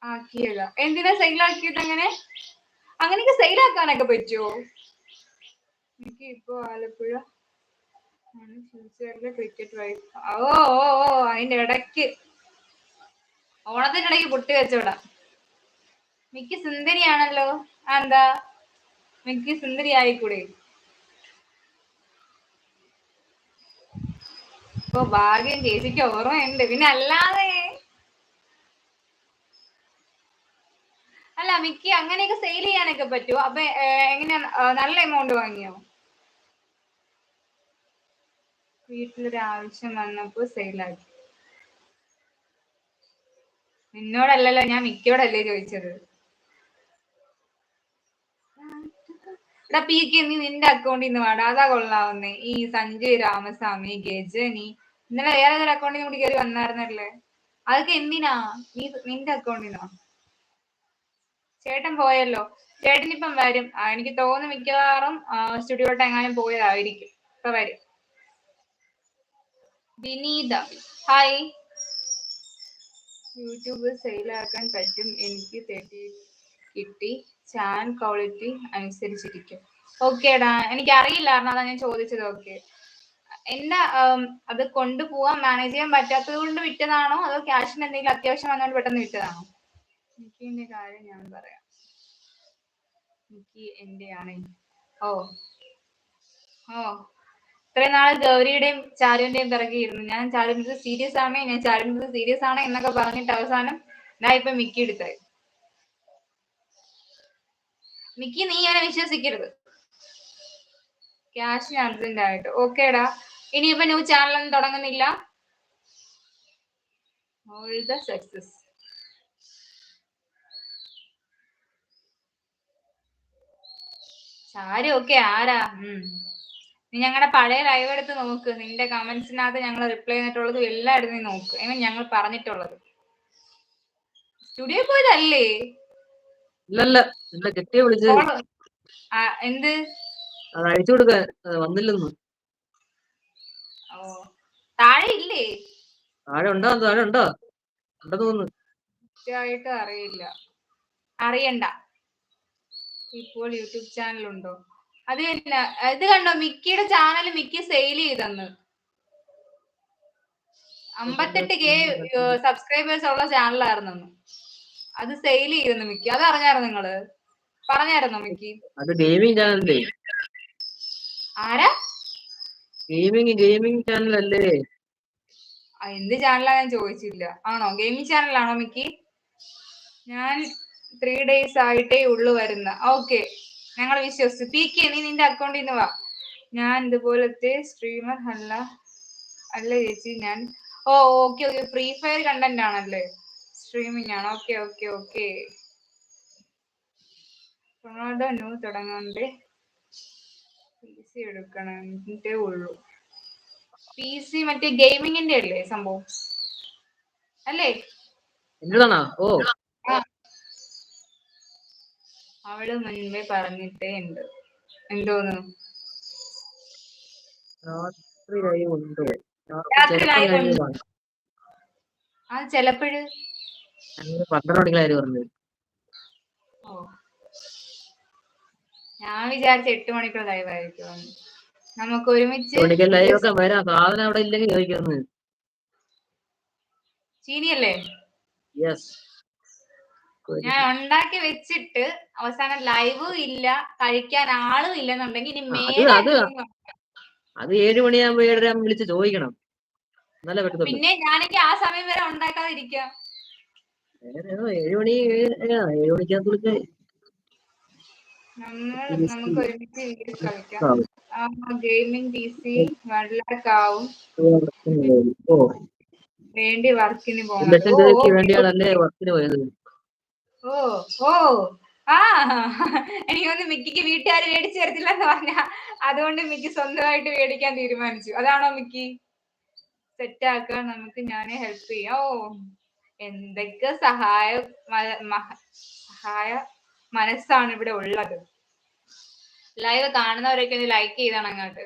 ആക്കിയതാ. എന്തിനാ സെയിലാക്കിയത്? അങ്ങനെയൊക്കെ സെയിലാക്കാനൊക്കെ പറ്റുമോ? എനിക്ക് ഇപ്പൊ ആലപ്പുഴ ഫ്യൂച്ചറിലെ ക്രിക്കറ്റ് വൈഫ്. ഓ ഓ ഓ അതിന്റെ ഇടയ്ക്ക് ഓണത്തിന്റെ ഇടയ്ക്ക് പൊട്ടി വെച്ചോടാ. മിക്ക സുന്ദരിയാണല്ലോ. എന്താ മിക്ക സുന്ദരി ആയിക്കൂടെ? ഇപ്പൊ ഭാഗ്യം ചേച്ചിക്ക് ഓർമ്മയുണ്ട്. പിന്നെ അല്ലാതെ അല്ല മിക്കി അങ്ങനെയൊക്കെ സെയിൽ ചെയ്യാനൊക്കെ പറ്റുമോ? അപ്പൊ എങ്ങനെയാ, നല്ല എമൗണ്ട് വാങ്ങിയോ? വീട്ടിലൊരു ആവശ്യം വന്നപ്പോ സെയിലാക്കി. നിന്നോടല്ലല്ലോ, ഞാൻ മിക്കയോടല്ലേ ചോദിച്ചത്. എടാ പീക്ക് നീ നിന്റെ അക്കൗണ്ടിൽ നിന്ന് വേണ്ട, അതാ കൊള്ളാവുന്നേ. ഈ സഞ്ജയ് രാമസ്വാമി, ഗജനി, ഇന്നലെ വേറെ ഏതൊരു അക്കൗണ്ടിൽ കൂടി കയറി വന്നായിരുന്നല്ലേ. അതൊക്കെ എന്തിനാ? നിന്റെ അക്കൗണ്ടിനാ? ചേട്ടൻ പോയല്ലോ. ചേട്ടൻ ഇപ്പം വരും. എനിക്ക് തോന്നുന്നു മിക്കവാറും സ്റ്റുഡിയോട്ട് എങ്ങാനും പോയതായിരിക്കും. ഇപ്പൊ വരും. വിനീത ഹായ്. യൂട്യൂബ് സെയിലാക്കാൻ പറ്റും. എനിക്ക് കിട്ടി. ചാനൽ ക്വാളിറ്റി അനുസരിച്ചിരിക്കും. ഓക്കേടാ, എനിക്ക് അറിയില്ലായിരുന്നു, അതാ ഞാൻ ചോദിച്ചത്. ഓക്കെ, എന്താ അത് കൊണ്ടുപോവാൻ മാനേജ് ചെയ്യാൻ പറ്റാത്തത് കൊണ്ട് വിറ്റതാണോ, അതോ ക്യാഷിന് എന്തെങ്കിലും അത്യാവശ്യം വന്നുകൊണ്ട് പെട്ടെന്ന് വിറ്റതാണോ? എനിക്ക് കാര്യം ഞാൻ പറയാം. എനിക്ക് എന്റെ ആണ്. ഓ ഓ ഇത്രയും നാള് ഗൗരിയുടെയും ചാരുവിന്റെയും പിറകെയിരുന്നു. ഞാൻ ചാരുവിന്റെ സീരിയസ് ആണ്, ഞാൻ ചാരുവിന്റെ സീരിയസ് ആണ് എന്നൊക്കെ പറഞ്ഞിട്ട് അവസാനം ഞാൻ ഇപ്പൊ മിക്കി എടുത്തായി. മിക്കി നീ അങ്ങനെ വിശ്വസിക്കരുത്. ക്യാഷിന് അർജന്റ് ആയിട്ട്. ഓക്കേടാ, ഇനിയിപ്പോ ന്യൂ ചാനലൊന്നും തുടങ്ങുന്നില്ല. All the success. ചാരു ഒക്കെ ആരാ? നീ ഞങ്ങളുടെ പഴയ ലൈവ് എടുത്ത് നോക്ക്. നിന്റെ കമന്റ്സിനകത്ത് ഞങ്ങൾ റിപ്ലൈ ചെയ്തിട്ടുള്ളതും എല്ലാം എടുത്ത് നീ നോക്ക്. ഞങ്ങൾ പറഞ്ഞിട്ടുള്ളത്. സ്റ്റുഡിയോ പോയതല്ലേ? എന്ത് അയച്ചു കൊടുക്കാൻ വന്നില്ലെന്ന്. ഓ താഴെ ഇല്ലേ? താഴെ ഉണ്ടോ ഉണ്ടെന്ന് തോന്നുന്നു. കൃത്യമായിട്ട് അറിയില്ല, അറിയണ്ട. ഇപ്പോൾ യൂട്യൂബ് ചാനൽ ഉണ്ടോ? അത് തന്നെ. ഇത് കണ്ടോ, മിക്കിയുടെ ചാനൽ മിക്കി സെയിൽ ചെയ്തെന്ന്. 58K സബ്സ്ക്രൈബേഴ്സ് ഉള്ള ചാനലായിരുന്നു. അത് സെയിൽ ചെയ്യുന്നു മിക്കി. അത് അറിഞ്ഞായിരുന്നു നിങ്ങള്? പറഞ്ഞായിരുന്നോ മിക്കി? അത് ഗെയിമിംഗ് ചാനലല്ലേ? ആരാ? ഗെയിമിംഗ് ചാനൽ അല്ലേ? എന്ത് ചാനലാ ഞാൻ ചോദിച്ചില്ല. ആണോ, ഗെയിമിംഗ് ചാനലാണോ മിക്കി? ഞാൻ 3 days ആയിട്ടേ ഉള്ളു വരുന്ന. ഓക്കെ, ഞങ്ങൾ വിശ്വസിച്ചു. പീക്ക് നീ നിന്റെ അക്കൗണ്ടിൽ നിന്ന് വാ. ഞാൻ ഇതുപോലത്തെ സ്ട്രീമർ അല്ല ചേച്ചി. ഞാൻ ഓക്കെ ഫ്രീ ഫയർ കണ്ടന്റ് ആണല്ലേ? സ്ട്രീമിംഗ് ആണ്. Okay okay okay. Ronaldo new തുടങ്ങാണ്ട് PC എടുക്കണേ ഉള്ളൂ. PC മറ്റേ ഗെയിമിങ്ങിന്റെ അല്ലേ സംഭവം അല്ലേ? ഓ അവള് മുൻപേ പറഞ്ഞിട്ടേ ഉണ്ട്. എന്തോന്നു? രാത്രി ലൈവ് ഉണ്ട്. ആ ചെലപ്പോഴ് 12 മണിക്കാര് പറഞ്ഞത്. ഓ ഞാൻ വിചാരിച്ച 8 മണിക്കുള്ള ലൈവ് ആയിരിക്കും. നമുക്ക് ഒരുമിച്ച് ലൈവ് ഒക്കെ വരാം. സാധനം അവിടെ ഇല്ലെങ്കിൽ ചോദിക്കുന്നു. ചീനിയല്ലേ? യെസ്. ഞാൻ ഉണ്ടാക്കി വെച്ചിട്ട് അവസാനം ലൈവും ഇല്ല, കഴിക്കാൻ ആളും ഇല്ലെന്നുണ്ടെങ്കിൽ ഇനി മേലെ അത് 7 മണിയാകുമ്പോ 7:30 വിളിച്ച് ചോദിക്കണം. പിന്നെ ഞാനെങ്കിൽ ആ സമയം വരെ ഉണ്ടാക്കാതിരിക്കാം. 7 മണിക്കകത്ത് വിളിച്ച് നമുക്ക് ഒരുമിച്ച് കളിക്കാം. ഗെയിമിംഗ് PC വള്ളക്കാവും വേണ്ടി വർക്കിന് പോണത്. വേണ്ടിയാണല്ലേ വർക്കിന് പോയത്. ഓ ഓ ആ എനിക്കൊന്ന് മിക്കിക്ക് വീട്ടുകാർ മേടിച്ചു തരത്തില്ലെന്ന് പറഞ്ഞ, അതുകൊണ്ട് മിക്കി സ്വന്തമായിട്ട് മേടിക്കാൻ തീരുമാനിച്ചു. അതാണോ മിക്കി? സെറ്റ് ആക്കാൻ നമുക്ക് ഞാനേ ഹെൽപ്പ് ചെയ്യാം. ഓ എന്തൊക്കെ സഹായ മനസ്സാണ് ഇവിടെ ഉള്ളത്. ലൈവ് കാണുന്നവരൊക്കെ ഒന്ന് ലൈക്ക് ചെയ്താണ് അങ്ങോട്ട്.